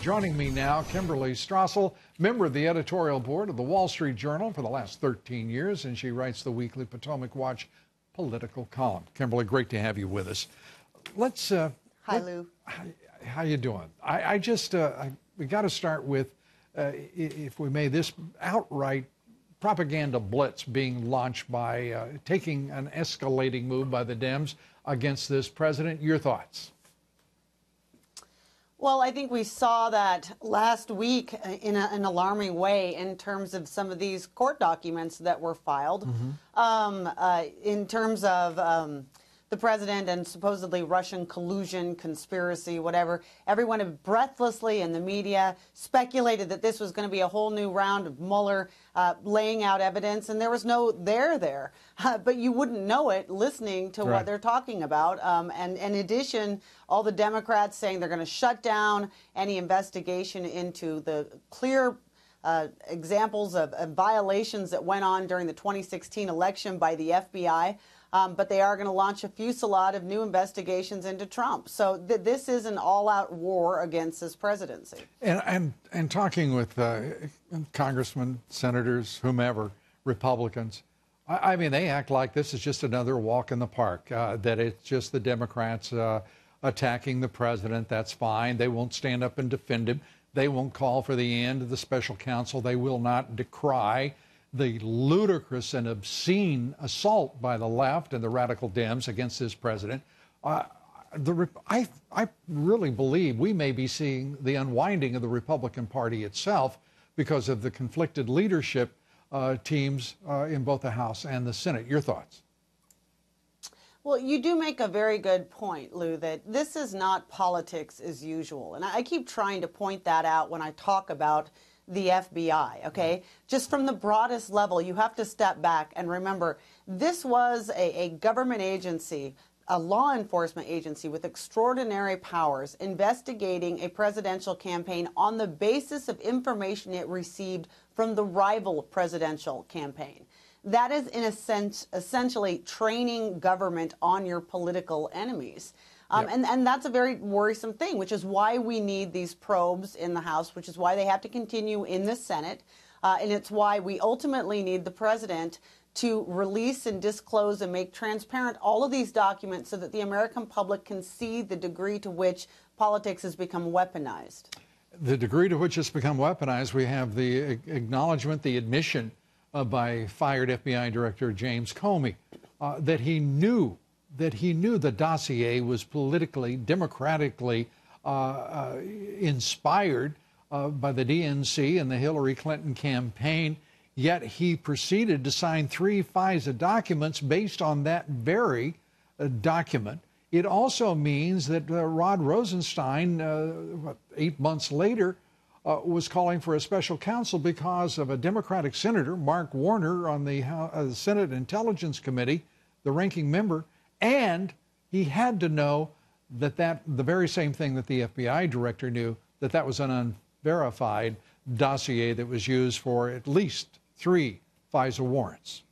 Joining me now, Kimberly Strassel, member of the editorial board of the Wall Street Journal for the last 13 years, and she writes the weekly Potomac Watch political column. Kimberly, great to have you with us. Let's. Hi, Lou. How you doing? We got to start with, if we may, this outright propaganda blitz being launched by taking an escalating move by the Dems against this president. Your thoughts? Well, I think we saw that last week in an alarming way in terms of some of these court documents that were filed, in terms of the president and supposedly Russian collusion, conspiracy, whatever. Everyone breathlessly in the media speculated that this was going to be a whole new round of Mueller laying out evidence, and there was no there. But you wouldn't know it listening to what they're talking about. And in addition, all the Democrats saying they're going to shut down any investigation into the clear examples of violations that went on during the 2016 election by the FBI. But they are going to launch a fusillade of new investigations into Trump. So this is an all-out war against his presidency. And talking with congressmen, senators, whomever, Republicans, I mean, they act like this is just another walk in the park, that it's just the Democrats attacking the president. That's fine. They won't stand up and defend him. They won't call for the end of the special counsel. They will not decry the ludicrous and obscene assault by the left and the radical Dems against this president. I really believe we may be seeing the unwinding of the Republican Party itself because of the conflicted leadership teams in both the House and the Senate. Your thoughts? Well, you do make a very good point, Lou, that this is not politics as usual. And I keep trying to point that out when I talk about the FBI, okay? Just from the broadest level, you have to step back and remember, this was a government agency, a law enforcement agency with extraordinary powers investigating a presidential campaign on the basis of information it received from the rival presidential campaign. That is, in a sense, essentially training government on your political enemies. And that's a very worrisome thing, which is why we need these probes in the House, which is why they have to continue in the Senate. And it's why we ultimately need the president to release and disclose and make transparent all of these documents so that the American public can see the degree to which politics has become weaponized. The degree to which it's become weaponized, we have the acknowledgement, the admission by fired FBI Director James Comey that he knew the dossier was politically, democratically inspired by the DNC and the Hillary Clinton campaign, yet he proceeded to sign 3 FISA documents based on that very document. It also means that Rod Rosenstein, 8 months later, was calling for a special counsel because of a Democratic senator, Mark Warner, on the Senate Intelligence Committee, the ranking member, and he had to know that the very same thing that the FBI director knew, that was an unverified dossier that was used for at least 3 FISA warrants.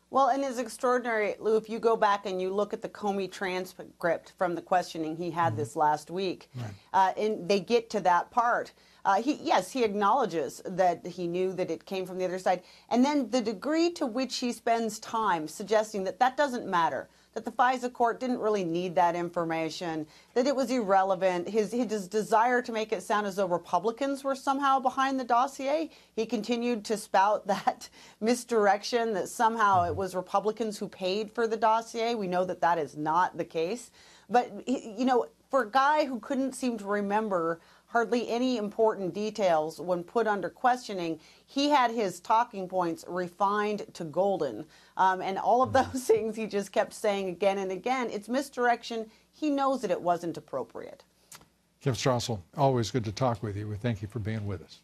Well, and it's extraordinary, Lou, if you go back and you look at the Comey transcript from the questioning he had this last week, and they get to that part. He acknowledges that he knew that it came from the other side. And then the degree to which he spends time suggesting that that doesn't matter, that the FISA court didn't really need that information, that it was irrelevant, his desire to make it sound as though Republicans were somehow behind the dossier. He continued to spout that misdirection, that somehow it was Republicans who paid for the dossier. We know that that is not the case. But, you know, for a guy who couldn't seem to remember hardly any important details when put under questioning, he had his talking points refined to golden. And all of those things he just kept saying again and again. It's misdirection. He knows that it wasn't appropriate. Kim Strassel, always good to talk with you. We thank you for being with us.